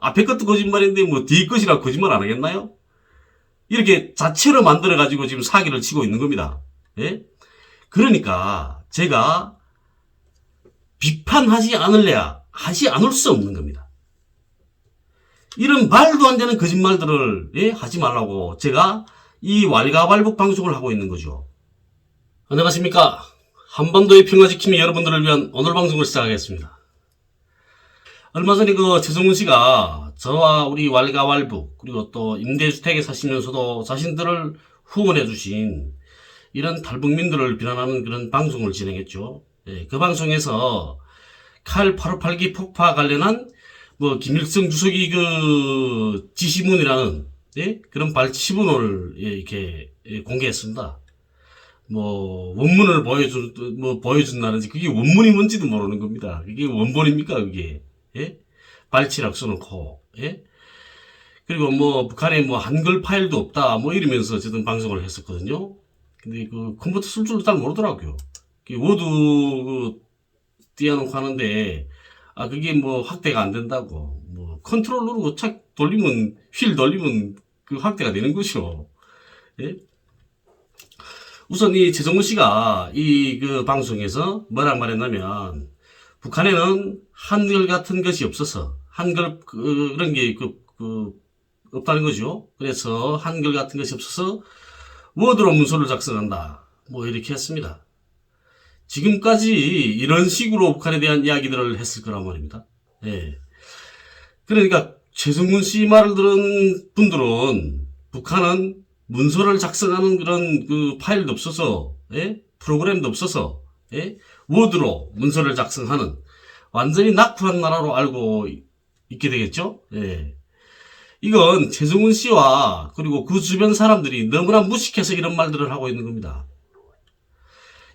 앞에 것도 거짓말인데 뭐 뒤에 것이라 거짓말 안 하겠나요? 이렇게 자체로 만들어가지고 지금 사기를 치고 있는 겁니다. 예? 그러니까 제가 비판하지 않을래야 하지 않을 수 없는 겁니다. 이런 말도 안 되는 거짓말들을 하지 말라고 제가 이 왈가왈부 방송을 하고 있는 거죠. 안녕하십니까. 한반도의 평화 지킴이 여러분들을 위한 오늘 방송을 시작하겠습니다. 얼마 전에 최성훈 씨가 저와 우리 왈가왈부 그리고 또 임대주택에 사시면서도 자신들을 후원해 주신 이런 탈북민들을 비난하는 그런 방송을 진행했죠. 그 방송에서 칼 858기 폭파 관련한 김일성 주석이 지시문이라는 그런 발치문을 이렇게 공개했습니다. 원문을 보여준다는지 그게 원문이 뭔지도 모르는 겁니다. 그게 원본입니까 그게? 발치라고 써놓고, 그리고 북한에 한글 파일도 없다, 이러면서 저는 방송을 했었거든요. 근데 컴퓨터 쓸 줄도 잘 모르더라고요. 워드 띄워놓고 하는데, 그게 확대가 안 된다고. 컨트롤 누르고 착 돌리면, 휠 돌리면 확대가 되는 것이요. 우선 이 최성훈 씨가 방송에서 뭐라고 말했냐면, 북한에는 한글 같은 것이 없어서, 한글, 그런 게, 없다는 거죠. 그래서 한글 같은 것이 없어서, 워드로 문서를 작성한다. 이렇게 했습니다. 지금까지 이런 식으로 북한에 대한 이야기들을 했을 거란 말입니다. 그러니까, 최성훈 씨 말을 들은 분들은, 북한은 문서를 작성하는 그런 파일도 없어서, 프로그램도 없어서, 워드로 문서를 작성하는 완전히 낙후한 나라로 알고 있게 되겠죠. 이건 최성훈 씨와 그리고 그 주변 사람들이 너무나 무식해서 이런 말들을 하고 있는 겁니다.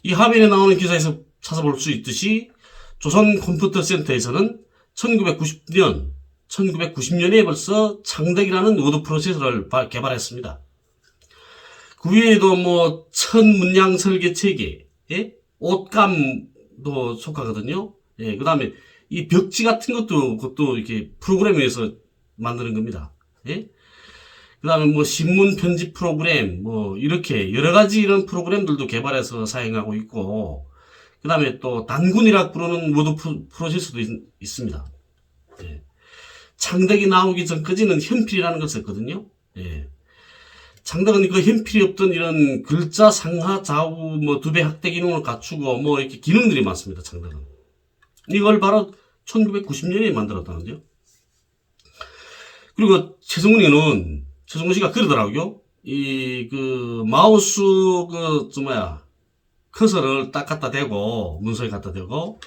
이 화면에 나오는 기사에서 찾아볼 수 있듯이 조선 컴퓨터 센터에서는 1990년에 벌써 창덕이라는 워드 프로세서를 개발했습니다. 그 외에도 천 문양 설계 체계, 옷감도 속하거든요. 그 다음에 이 벽지 같은 그것도 이렇게 프로그램에서 만드는 겁니다. 그 다음에 신문 편집 프로그램, 이렇게 여러 가지 이런 프로그램들도 개발해서 사용하고 있고, 그 다음에 또 단군이라고 부르는 워드 프로세서도 있습니다. 창덕이 나오기 전까지는 현필이라는 걸 썼거든요. 창덕은 현필이 없던 이런 글자 상하 좌우 두 배 확대 기능을 갖추고 이렇게 기능들이 많습니다. 창덕은 이걸 바로 1990년에 만들었다는데요. 그리고 최성훈 씨가 그러더라고요. 마우스 커서를 딱 갖다 대고 문서에 갖다 대고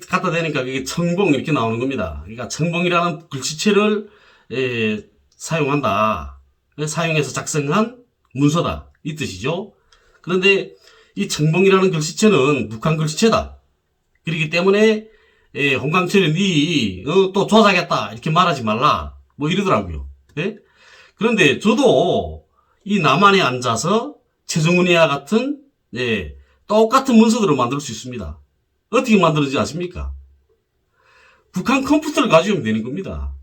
갖다 대니까 그게 청봉 이렇게 나오는 겁니다. 그러니까 청봉이라는 글씨체를 사용한다. 사용해서 작성한 문서다. 이 뜻이죠. 그런데 이 청봉이라는 글씨체는 북한 글씨체다. 그렇기 때문에 홍강철이 또 조작했다. 이렇게 말하지 말라. 이러더라고요. 그런데 저도 이 남한에 앉아서 최성훈이와 같은 똑같은 문서들을 만들 수 있습니다. 어떻게 만드는지 아십니까? 북한 컴퓨터를 가지고 오면 되는 겁니다.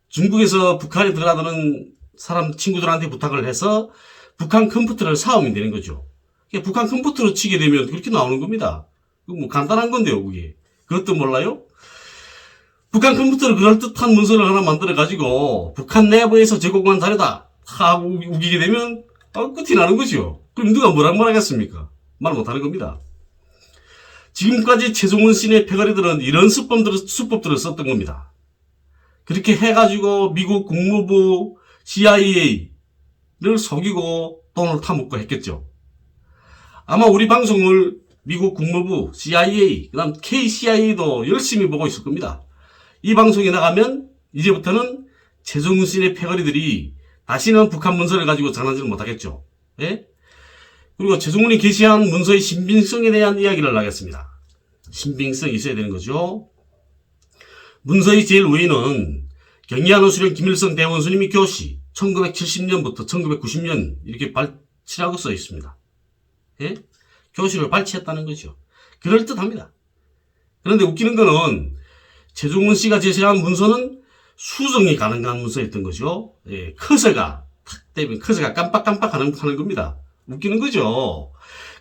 중국에서 북한에 들어가는 친구들한테 부탁을 해서 북한 컴퓨터를 사오면 되는 거죠. 북한 컴퓨터로 치게 되면 그렇게 나오는 겁니다. 간단한 건데요, 그게. 그것도 몰라요? 북한 컴퓨터로 그럴듯한 문서를 하나 만들어가지고 북한 내부에서 제공한 자료다 하고 우기게 되면 끝이 나는 거죠. 그럼 누가 뭐라 하겠습니까? 말 못하는 겁니다. 지금까지 최성훈 씨네 패거리들은 이런 수법들을 썼던 겁니다. 그렇게 해가지고 미국 국무부 CIA를 속이고 돈을 타먹고 했겠죠. 아마 우리 방송을 미국 국무부 CIA, 그 다음 KCIA도 열심히 보고 있을 겁니다. 이 방송에 나가면 이제부터는 최성훈 씨네 패거리들이 다시는 북한 문서를 가지고 장난질을 못하겠죠. 그리고 최성훈이 게시한 문서의 신빙성에 대한 이야기를 하겠습니다. 신빙성이 있어야 되는 거죠. 문서의 제일 위에는 경의하는 수령 김일성 대원수님이 교시 1970년부터 1990년 이렇게 발치라고 써 있습니다. 교시를 발치했다는 거죠. 그럴듯합니다. 그런데 웃기는 거는 최종훈 씨가 제시한 문서는 수정이 가능한 문서였던 거죠. 예, 커서가 탁 되면 커서가 깜빡깜빡 하는 겁니다. 웃기는 거죠.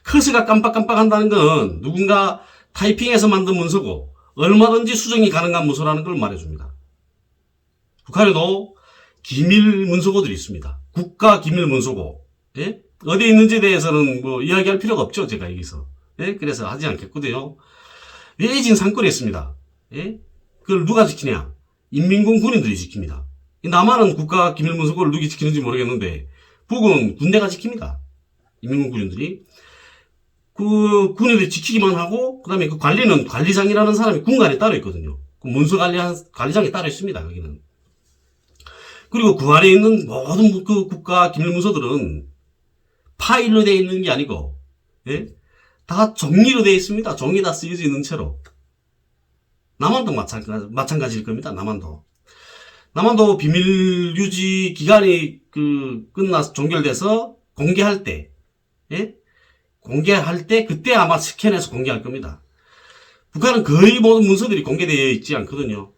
커서가 깜빡깜빡 한다는 건 누군가 타이핑해서 만든 문서고 얼마든지 수정이 가능한 문서라는 걸 말해줍니다. 북한에도 기밀 문서고들이 있습니다. 국가 기밀 문서고. 예? 어디에 있는지에 대해서는 뭐 이야기할 필요가 없죠. 제가 여기서. 예? 그래서 하지 않겠거든요. 외진 산골에 있습니다. 예? 그걸 누가 지키냐? 인민군 군인들이 지킵니다. 남한은 국가 기밀 문서고를 누가 지키는지 모르겠는데 북은 군대가 지킵니다. 인민군 군인들이. 그 군인들이 지키기만 하고 그다음에 그 관리는 관리장이라는 사람이 군관에 따로 있거든요. 그 문서 관리장이 따로 있습니다. 여기는. 그리고 그 안에 있는 모든 그 국가 기밀 문서들은 파일로 되어 있는 게 아니고, 예? 다 종이로 되어 있습니다. 종이 다 쓰여져 있는 채로. 남한도 마찬가지일 겁니다. 남한도 비밀 유지 기간이 끝나서 종결돼서 공개할 때, 예? 공개할 때 그때 아마 스캔해서 공개할 겁니다. 북한은 거의 모든 문서들이 공개되어 있지 않거든요.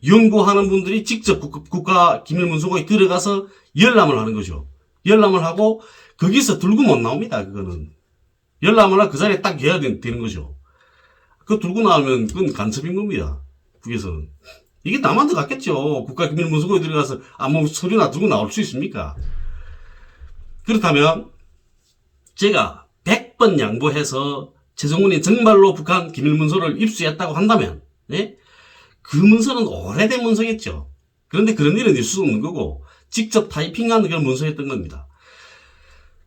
연구하는 분들이 직접 국가 기밀 문서고에 들어가서 열람을 하는 거죠. 열람을 하고 거기서 들고 못 나옵니다. 그거는 열람을 하고 그 자리에 딱 해야 되는 거죠. 그거 들고 나오면 그건 간첩인 겁니다. 북에서는. 이게 남한테 갔겠죠. 국가 기밀 문서고에 들어가서 아무 서류나 들고 나올 수 있습니까? 그렇다면 제가 100번 양보해서 최정훈이 정말로 북한 기밀 문서를 입수했다고 한다면, 예? 그 문서는 오래된 문서겠죠. 그런데 그런 일은 있을 수 없는 거고 직접 타이핑한 그런 문서였던 겁니다.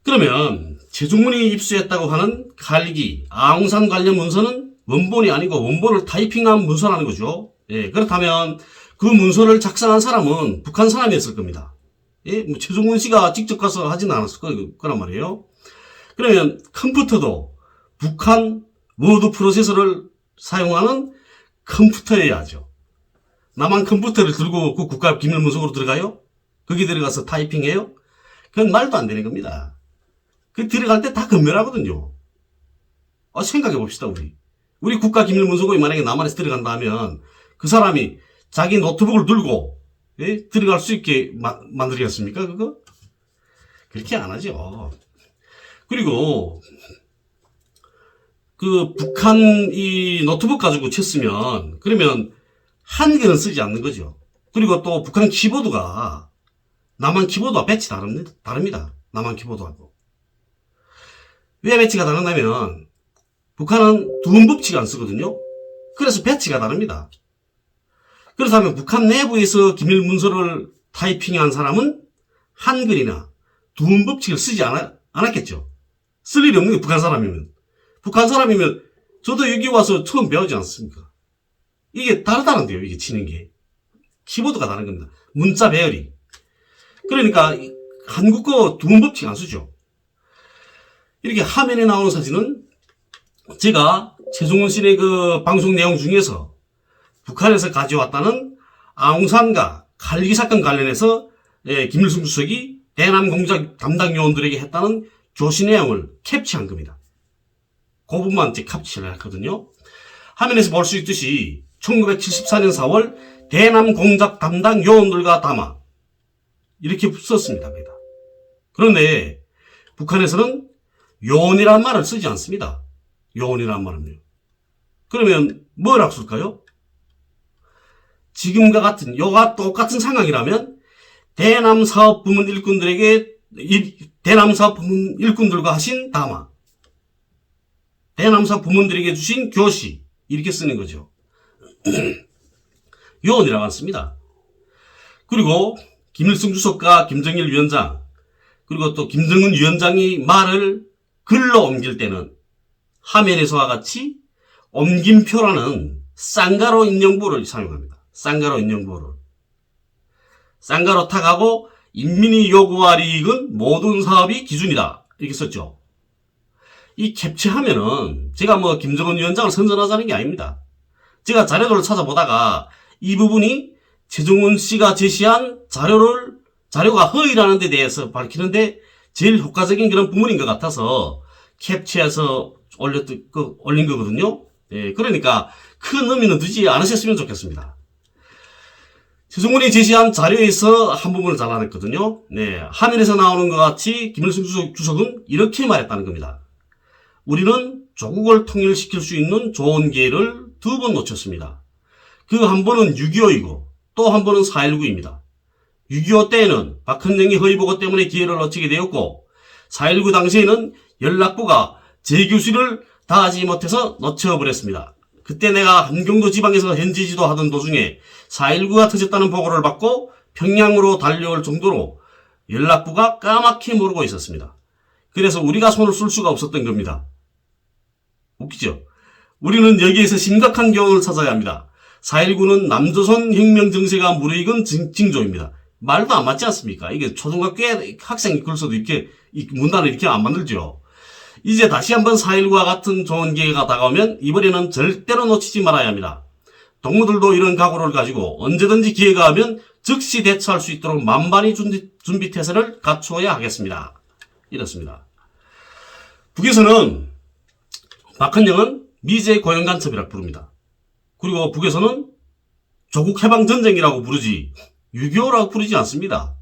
그러면 최종문이 입수했다고 하는 칼기, 아웅산 관련 문서는 원본이 아니고 원본을 타이핑한 문서라는 거죠. 예, 그렇다면 그 문서를 작성한 사람은 북한 사람이었을 겁니다. 예, 뭐 최종문 씨가 직접 가서 하지는 않았을 거란 말이에요. 그러면 컴퓨터도 북한 워드 프로세서를 사용하는 컴퓨터여야죠. 남한 컴퓨터를 들고 그 국가 기밀 문서로 들어가요? 거기 들어가서 타이핑해요? 그건 말도 안 되는 겁니다. 그 들어갈 때 다 검열하거든요. 생각해 봅시다, 우리 국가 기밀 문서고에 만약에 남한에서 들어간다 하면 그 사람이 자기 노트북을 들고, 예? 들어갈 수 있게 만들겠습니까, 그거? 그렇게 안 하죠. 그리고, 북한 이 노트북 가지고 쳤으면, 그러면 한글은 쓰지 않는 거죠. 그리고 또 북한 키보드가 남한 키보드와 배치 다릅니다. 남한 키보드하고. 왜 배치가 다르냐면 북한은 두음 법칙 안 쓰거든요. 그래서 배치가 다릅니다. 그렇다면 북한 내부에서 기밀 문서를 타이핑한 사람은 한글이나 두음 법칙을 쓰지 않았겠죠. 쓸 일이 없는 게 북한 사람이면. 북한 사람이면 저도 여기 와서 처음 배우지 않습니까? 이게 다르다는데요. 이게 치는 게. 키보드가 다른 겁니다. 문자 배열이. 그러니까 한국어 두음 법칙 안 쓰죠. 이렇게 화면에 나오는 사진은 제가 최종원 씨의 그 방송 내용 중에서 북한에서 가져왔다는 아웅산과 칼기 사건 관련해서 김일성 주석이 대남 공작 담당 요원들에게 했다는 교시 내용을 캡처한 겁니다. 그 부분만 캡처를 했거든요. 화면에서 볼 수 있듯이 1974년 4월 대남 공작 담당 요원들과 담아 이렇게 썼습니다. 그런데 북한에서는 요원이라는 말을 쓰지 않습니다. 요원이라는 말은요. 그러면 뭐라고 쓸까요? 지금과 같은 요가 똑같은 상황이라면 대남 사업 부문 일꾼들과 하신 담화, 대남 사업 부문들에게 주신 교시 이렇게 쓰는 거죠. 요원이라고 안 씁니다. 그리고 김일성 주석과 김정일 위원장 그리고 또 김정은 위원장이 말을 글로 옮길 때는 화면에서와 같이 옮김표라는 쌍가로 인용부를 사용합니다. 쌍가로 인용부를. 쌍가로 탁하고 인민이 요구할 이익은 모든 사업이 기준이다. 이렇게 썼죠. 이 캡처하면은 제가 뭐 김정은 위원장을 선전하자는 게 아닙니다. 제가 자료들을 찾아보다가 이 부분이 최종원 씨가 제시한 자료가 허위라는 데 대해서 밝히는데 제일 효과적인 그런 부분인 것 같아서 캡처해서 올린 거거든요. 예, 그러니까 큰 의미는 두지 않으셨으면 좋겠습니다. 최종훈이 제시한 자료에서 한 부분을 잘라냈거든요. 네, 화면에서 나오는 것 같이 김일성 주석은 이렇게 말했다는 겁니다. 우리는 조국을 통일시킬 수 있는 좋은 기회를 2번 놓쳤습니다. 그 한 번은 6.25이고 또 한 번은 4.19입니다. 6.25 때에는 박헌영이 허위보고 때문에 기회를 놓치게 되었고 4.19 당시에는 연락부가 제 교수를 다하지 못해서 놓쳐버렸습니다. 그때 내가 함경도 지방에서 현지 지도하던 도중에 4.19가 터졌다는 보고를 받고 평양으로 달려올 정도로 연락부가 까맣게 모르고 있었습니다. 그래서 우리가 손을 쓸 수가 없었던 겁니다. 웃기죠? 우리는 여기에서 심각한 교훈을 찾아야 합니다. 4.19는 남조선 혁명 정세가 무르익은 징조입니다. 말도 안 맞지 않습니까? 이게 초등학교 학생이 글 써도 이렇게 문단을 이렇게 안 만들죠. 이제 다시 한번 4.19와 같은 좋은 기회가 다가오면 이번에는 절대로 놓치지 말아야 합니다. 동무들도 이런 각오를 가지고 언제든지 기회가 오면 즉시 대처할 수 있도록 만반의 준비태세를 갖추어야 하겠습니다. 이렇습니다. 북에서는 박헌영은 미제 고용간첩이라고 부릅니다. 그리고 북에서는 조국해방전쟁이라고 부르지 6.25라고 부르지 않습니다.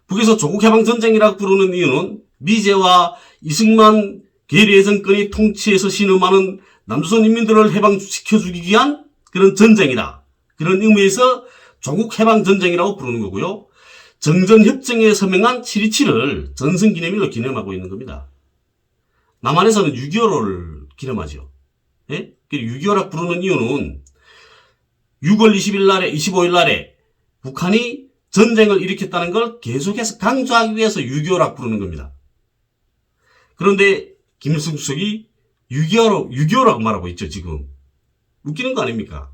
북에서 조국해방전쟁이라고 부르는 이유는 미제와 이승만 계례정권이 통치해서 신음하는 남조선 인민들을 해방시켜주기 위한 그런 전쟁이다. 그런 의미에서 조국해방전쟁이라고 부르는 거고요. 정전협정에 서명한 7.27을 전승기념일로 기념하고 있는 겁니다. 남한에서는 6.25를 기념하죠. 예? 6.25라고 부르는 이유는 6월 20일 날에, 25일 날에 북한이 전쟁을 일으켰다는 걸 계속해서 강조하기 위해서 6.25라고 부르는 겁니다. 그런데 김일성 주석이 6.25라고 말하고 있죠, 지금. 웃기는 거 아닙니까?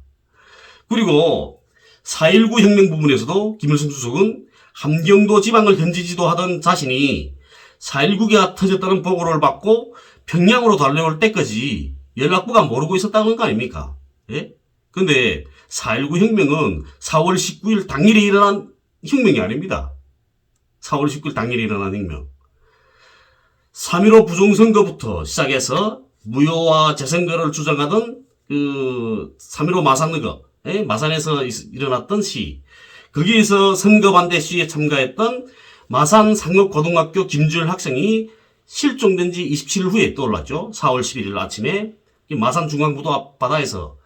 그리고 4.19 혁명 부분에서도 김일성 주석은 함경도 지방을 현지 지도하던 자신이 4.19가 터졌다는 보고를 받고 평양으로 달려올 때까지 연락부가 모르고 있었다는 거 아닙니까? 예? 근데 4.19 혁명은 4월 19일 당일에 일어난 혁명이 아닙니다. 4월 19일 당일에 일어난 혁명. 3.15 부정선거부터 시작해서 무효와 재선거를 주장하던 그 3.15 마산거, 마산에서 일어났던 시위. 거기에서 선거 반대 시위에 참가했던 마산 상업고등학교 김주열 학생이 실종된 지 27일 후에 떠올랐죠. 4월 11일 아침에 마산 중앙부도 앞바다에서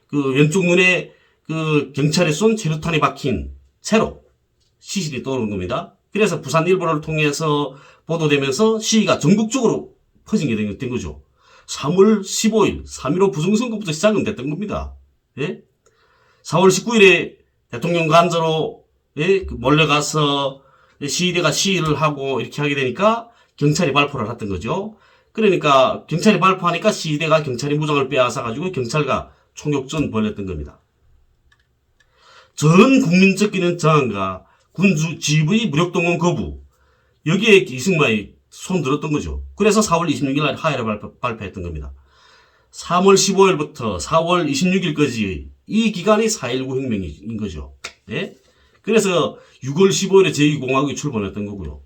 그 왼쪽 눈에 그 경찰에 쏜 체류탄이 박힌 채로 시신이 떠오른 겁니다. 그래서 부산일보를 통해서 보도되면서 시위가 전국적으로 퍼진 게 된 거죠. 3월 15일 3.15 부정선거부터 시작은 됐던 겁니다. 예? 4월 19일에 대통령 간저로 몰려가서 시위대가 시위를 하고 이렇게 하게 되니까 경찰이 발포를 했던 거죠. 그러니까 경찰이 발포하니까 시위대가 경찰이 무장을 빼앗아가지고 경찰과 총격전 벌였던 겁니다. 전 국민적 기능 저항과 군주 GV 무력동원 거부, 여기에 이승만이 손 들었던 거죠. 그래서 4월 26일 날 하해를 발표했던 겁니다. 3월 15일부터 4월 26일까지 이 기간이 4.19 혁명인 거죠. 예? 그래서 6월 15일에 제2공화국이 출범했던 거고요.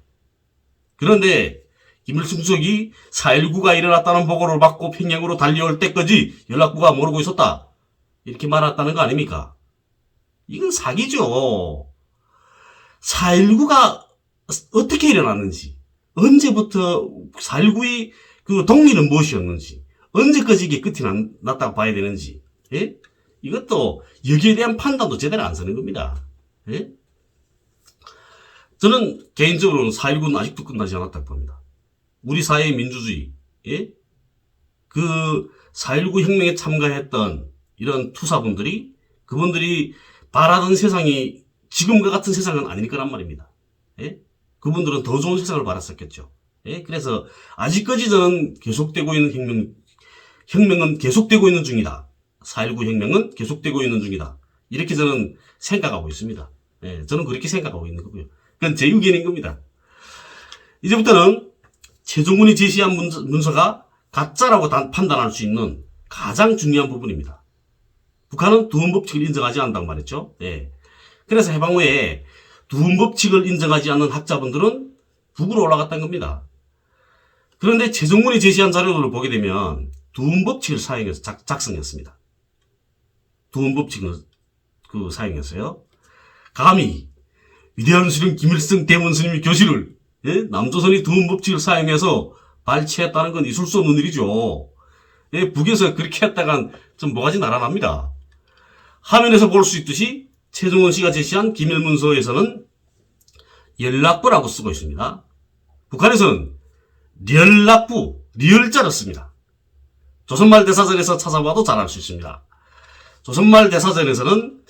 그런데 김일성 주석이 4.19가 일어났다는 보고를 받고 평양으로 달려올 때까지 연락부가 모르고 있었다. 이렇게 말했다는 거 아닙니까? 이건 사기죠. 4.19가 어떻게 일어났는지, 언제부터 4.19의 그 동기는 무엇이었는지, 언제까지 이게 끝이 났다고 봐야 되는지, 예? 이것도 여기에 대한 판단도 제대로 안 서는 겁니다. 예? 저는 개인적으로는 4.19는 아직도 끝나지 않았다고 봅니다. 우리 사회의 민주주의, 예? 그 4.19 혁명에 참가했던 이런 투사분들이, 그분들이 바라던 세상이 지금과 같은 세상은 아닐 거란 말입니다. 예? 그분들은 더 좋은 세상을 바랐었겠죠. 예? 그래서 아직까지 저는 계속되고 있는 혁명은 계속되고 있는 중이다. 4.19 혁명은 계속되고 있는 중이다. 이렇게 저는 생각하고 있습니다. 예, 저는 그렇게 생각하고 있는 거고요. 그건 제 의견인 겁니다. 이제부터는 최종훈이 제시한 문서가 가짜라고 판단할 수 있는 가장 중요한 부분입니다. 북한은 두음법칙을 인정하지 않는다고 말했죠. 예. 그래서 해방 후에 두음법칙을 인정하지 않는 학자분들은 북으로 올라갔다는 겁니다. 그런데 최종훈이 제시한 자료들을 보게 되면 두음법칙을 사용해서 작성했습니다. 두음법칙을 사용했어요. 감히 위대한 수령 김일성 대원스님의 교시를 예? 남조선이 두음 법칙을 사용해서 발췌했다는 건 있을 수 없는 일이죠. 예? 북에서 그렇게 했다간 좀 뭐가지 날아납니다. 화면에서 볼 수 있듯이 최종원 씨가 제시한 기밀문서에서는 연락부라고 쓰고 있습니다. 북한에서는 연락부, 리을자를 씁니다. 조선말 대사전에서 찾아봐도 잘 알 수 있습니다. 조선말 대사전에서는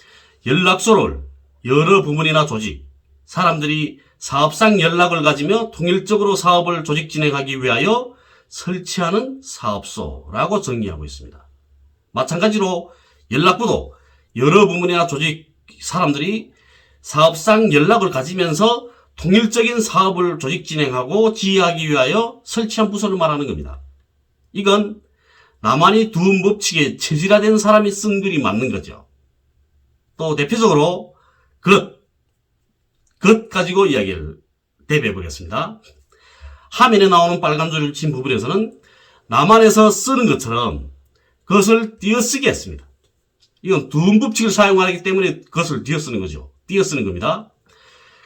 연락소를 여러 부문이나 조직, 사람들이 사업상 연락을 가지며 통일적으로 사업을 조직 진행하기 위하여 설치하는 사업소라고 정의하고 있습니다. 마찬가지로 연락부도 여러 부문이나 조직, 사람들이 사업상 연락을 가지면서 통일적인 사업을 조직 진행하고 지휘하기 위하여 설치한 부서를 말하는 겁니다. 이건 남한이 두음 법칙에 체질화된 사람이 쓴 글이 맞는 거죠. 또 대표적으로 것 가지고 이야기를 대비해 보겠습니다. 화면에 나오는 빨간 줄을 친 부분에서는 남한에서 쓰는 것처럼 그것을 띄어쓰게 했습니다. 이건 두음 법칙을 사용하기 때문에 그것을 띄어쓰는 거죠. 띄어쓰는 겁니다.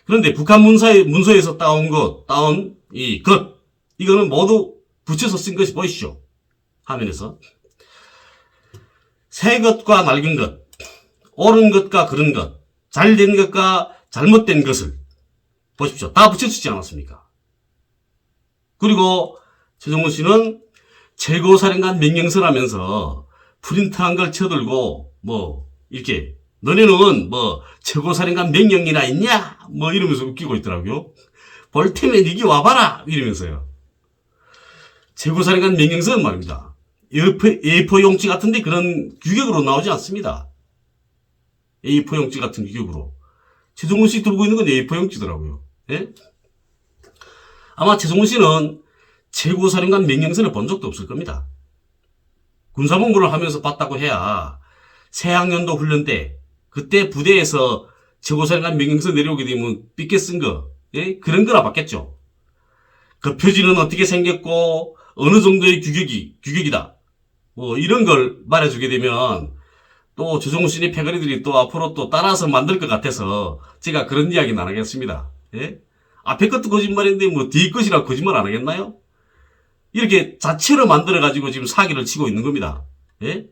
그런데 북한 문서에서 따온 이 것, 이거는 모두 붙여서 쓴 것이 보이시죠? 화면에서. 새 것과 낡은 것, 옳은 것과 그른 것, 잘된 것과 잘못된 것을 보십시오. 다 붙여주지 않았습니까? 그리고 최종원 씨는 최고사령관 명령서라면서 프린트한 걸 쳐들고 이렇게 너네는 최고사령관 명령이나 있냐? 이러면서 웃기고 있더라고요. 볼 테면 이기 와봐라! 이러면서요. 최고사령관 명령서는 말입니다. A4 용지 같은데 그런 규격으로 나오지 않습니다. A4 용지 같은 규격으로. 최종원 씨 들고 있는 건 A4 용지더라고요. 예? 아마 최종원 씨는 최고사령관 명령서를 본 적도 없을 겁니다. 군사본부를 하면서 봤다고 해야 새학년도 훈련 때 그때 부대에서 최고사령관 명령서 내려오게 되면 삐게 쓴 거, 예? 그런 거나 봤겠죠. 그 표지는 어떻게 생겼고 어느 정도의 규격이다. 이런 걸 말해주게 되면 또 조정훈 씨네 패거리들이 또 앞으로 또 따라서 만들 것 같아서 제가 그런 이야기는 안 하겠습니다. 예? 앞에 것도 거짓말인데 뒤에 것이라 거짓말 안 하겠나요? 이렇게 자체로 만들어가지고 지금 사기를 치고 있는 겁니다. 예?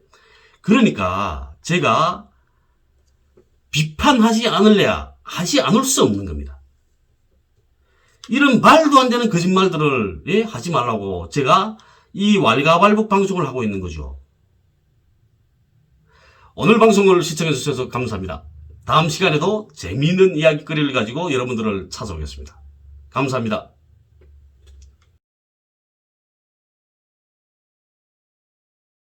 그러니까 제가 비판하지 않을래야 하지 않을 수 없는 겁니다. 이런 말도 안 되는 거짓말들을 하지 말라고 제가 이 왈가왈부 방송을 하고 있는 거죠. 오늘 방송을 시청해 주셔서 감사합니다. 다음 시간에도 재미있는 이야기거리를 가지고 여러분들을 찾아오겠습니다. 감사합니다.